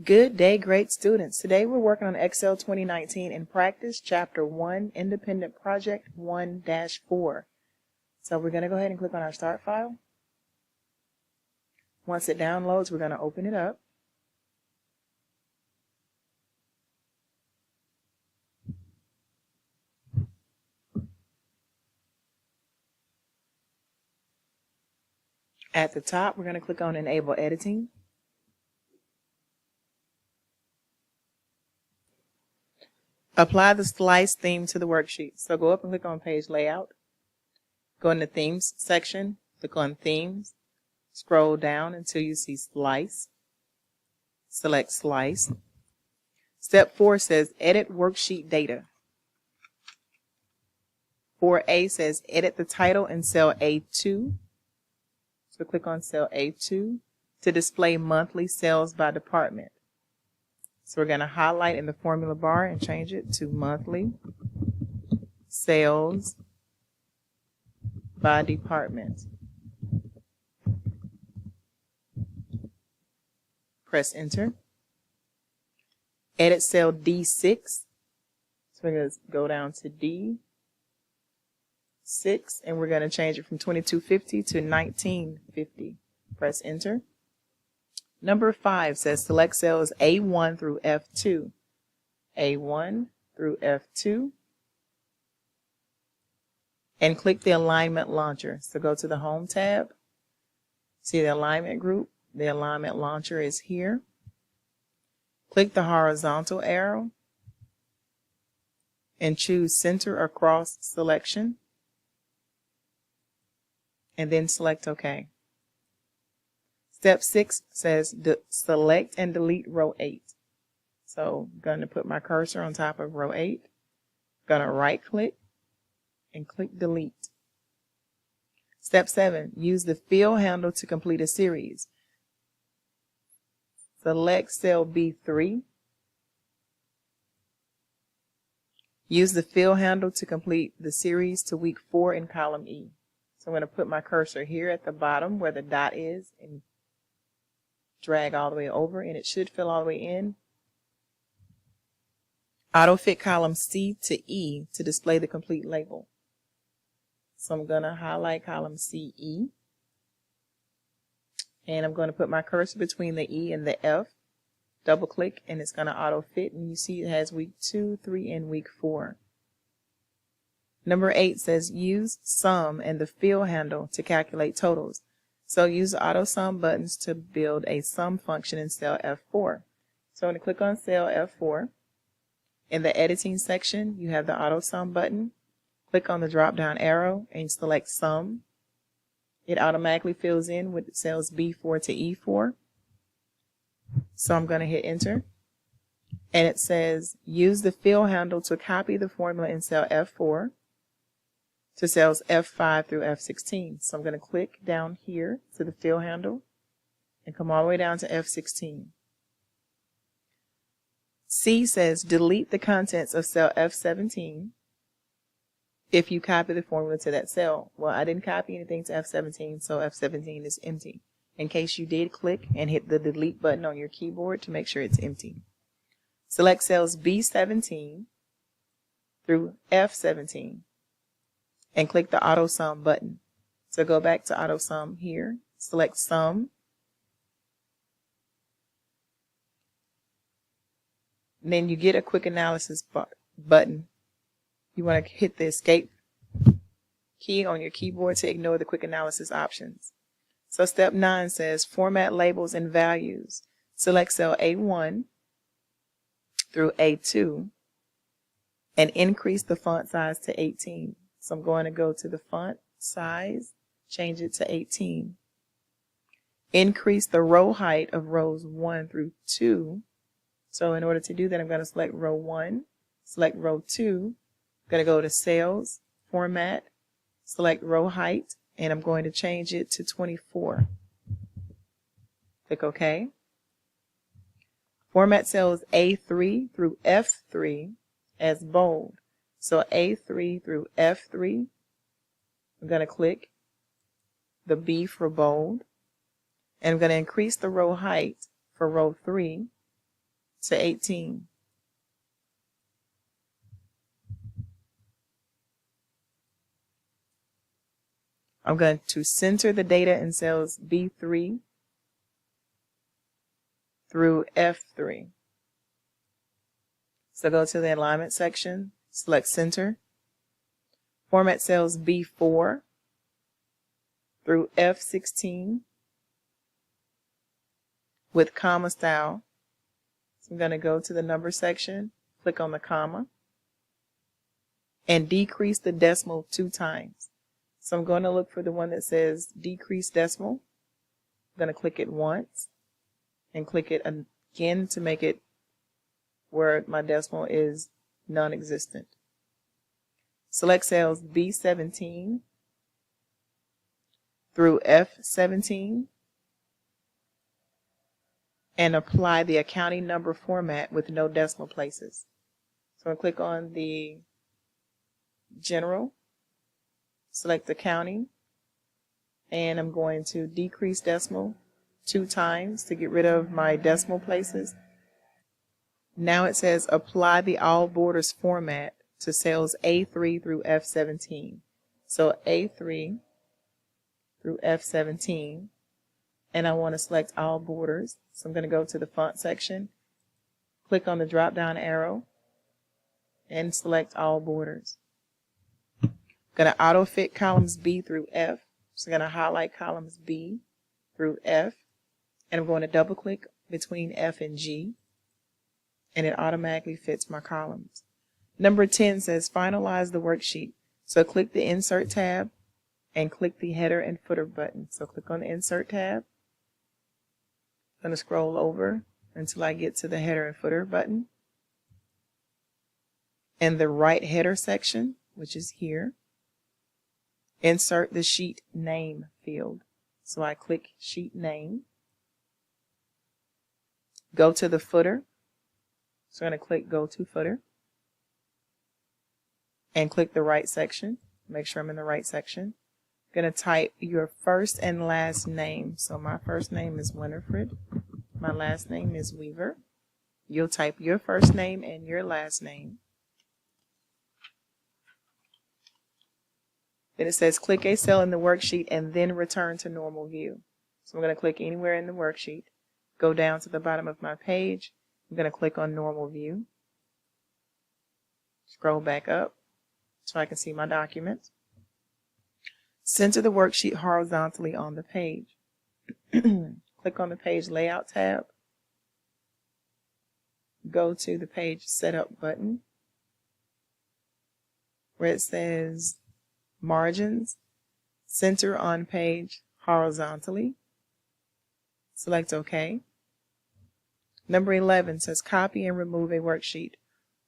Good day, great students. Today we're working on Excel 2019 in practice, Chapter 1, Independent Project 1-4. So we're going to go ahead and click on our start file. Once it downloads, we're going to open it up. At the top, we're going to click on Enable Editing. Apply the slice theme to the worksheet. So go up and click on Page Layout. Go in the Themes section, click on Themes, scroll down until you see Slice. Select Slice. Step 4 says Edit Worksheet Data. 4A says Edit the title in cell A2. So click on cell A2 to display monthly sales by department. So we're going to highlight in the formula bar and change it to monthly sales by department. Press enter. Edit cell D6. So we're going to go down to D6 and we're going to change it from 2250 to 1950. Press enter. Number 5 says select cells A1 through F2. A1 through F2. And click the alignment launcher. So go to the Home tab. See the alignment group. The alignment launcher is here. Click the horizontal arrow and choose Center Across Selection. And then select OK. Step 6 says select and delete row 8. So I'm going to put my cursor on top of row 8. I'm going to right click and click delete. Step 7, use the fill handle to complete a series. Select cell B3. Use the fill handle to complete the series to week 4 in column E. So I'm going to put my cursor here at the bottom where the dot is and drag all the way over, and it should fill all the way in. Auto fit column C to E to display the complete label. So I'm going to highlight column CE, and I'm going to put my cursor between the E and the F, double click, and it's going to auto fit, and you see it has week 2, 3, and week 4. Number 8 says use sum and the fill handle to calculate totals. So use the auto sum buttons to build a sum function in cell F4. So I'm going to click on cell F4. In the editing section, you have the auto sum button. Click on the drop down arrow and select sum. It automatically fills in with cells B4 to E4. So I'm going to hit enter. And it says use the fill handle to copy the formula in cell F4 to cells F5 through F16. So I'm going to click down here to the fill handle and come all the way down to F16. C says delete the contents of cell F17 if you copy the formula to that cell. Well, I didn't copy anything to F17, so F17 is empty. In case you did, click and hit the delete button on your keyboard to make sure it's empty. Select cells B17 through F17. And click the auto sum button. So go back to auto sum here, select sum, and then you get a quick analysis button. You want to hit the escape key on your keyboard to ignore the quick analysis options. So step 9 says format labels and values. Select cell A1 through A2 and increase the font size to 18. So I'm going to go to the font size, change it to 18. Increase the row height of rows 1 through 2. So in order to do that, I'm going to select row 1, select row 2. I'm going to go to Cells, Format, select row height, and I'm going to change it to 24. Click OK. Format cells A3 through F3 as bold. So A3 through F3, I'm going to click the B for bold, and I'm going to increase the row height for row 3 to 18. I'm going to center the data in cells B3 through F3. So go to the alignment section, select center, format cells B4 through F16 with comma style. So I'm going to go to the number section, click on the comma, and decrease the decimal 2 times. So I'm going to look for the one that says decrease decimal. I'm going to click it once and click it again to make it where my decimal is non-existent. Select cells B17 through F17 and apply the accounting number format with no decimal places. So I'm going to click on the general, select accounting, and I'm going to decrease decimal 2 times to get rid of my decimal places. Now it says apply the all borders format to cells A3 through F17. So A3 through F17, and I want to select all borders. So I'm going to go to the font section, click on the drop down arrow, and select all borders. I'm going to auto fit columns B through F. So I'm going to highlight columns B through F, and I'm going to double click between F and G, and it automatically fits my columns. Number 10 says finalize the worksheet. So click the insert tab and click the header and footer button. So click on the insert tab. I'm going to scroll over until I get to the header and footer button. In the right header section, which is here, insert the sheet name field. So I click sheet name. Go to the footer. So I'm going to click go to footer. And click the right section. Make sure I'm in the right section. I'm going to type your first and last name. So my first name is Winifred. My last name is Weaver. You'll type your first name and your last name. Then it says click a cell in the worksheet and then return to normal view. So I'm going to click anywhere in the worksheet. Go down to the bottom of my page. I'm going to click on normal view. Scroll back up so I can see my document. Center the worksheet horizontally on the page. Click on the page layout tab. Go to the page setup button where it says margins. Center on page horizontally. Select OK. Number 11 says copy and remove a worksheet.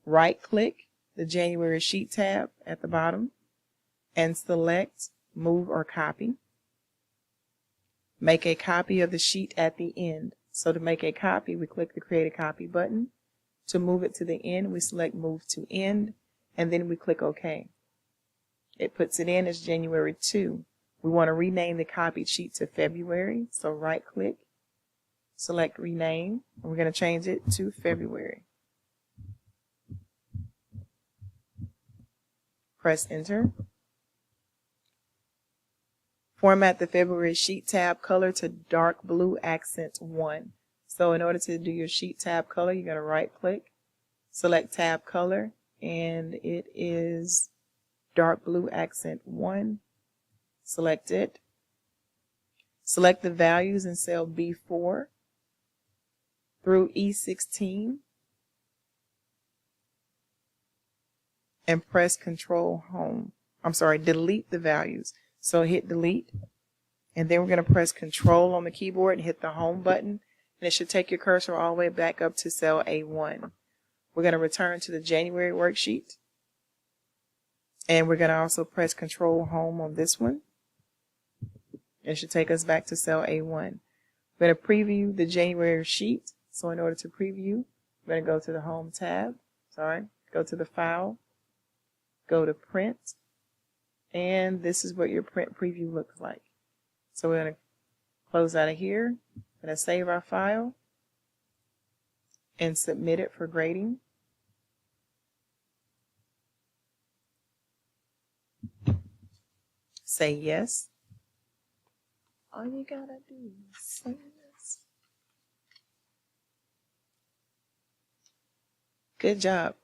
Right click the January sheet tab at the bottom and select move or copy. Make a copy of the sheet at the end. So to make a copy, we click the create a copy button. To move it to the end, we select move to end, and then we click OK. It puts it in as January 2. We want to rename the copied sheet to February, so right click, select rename, and we're going to change it to February. Press enter. Format the February sheet tab color to dark blue accent 1. So in order to do your sheet tab color, you're going to right click, select tab color, and it is dark blue accent 1. Select it. Select the values in cell B4 through E16 and press Control Home. Delete the values. So hit delete, and then we're going to press Control on the keyboard and hit the Home button, and it should take your cursor all the way back up to cell A1. We're going to return to the January worksheet, and we're going to also press Control Home on this one. It should take us back to cell A1. We're going to preview the January sheet. So in order to preview, we're going to go to the Home tab. Go to the File, go to Print, and this is what your print preview looks like. So we're going to close out of here. We're going to save our file and submit it for grading. Say yes. All you gotta do is say yes. Good job.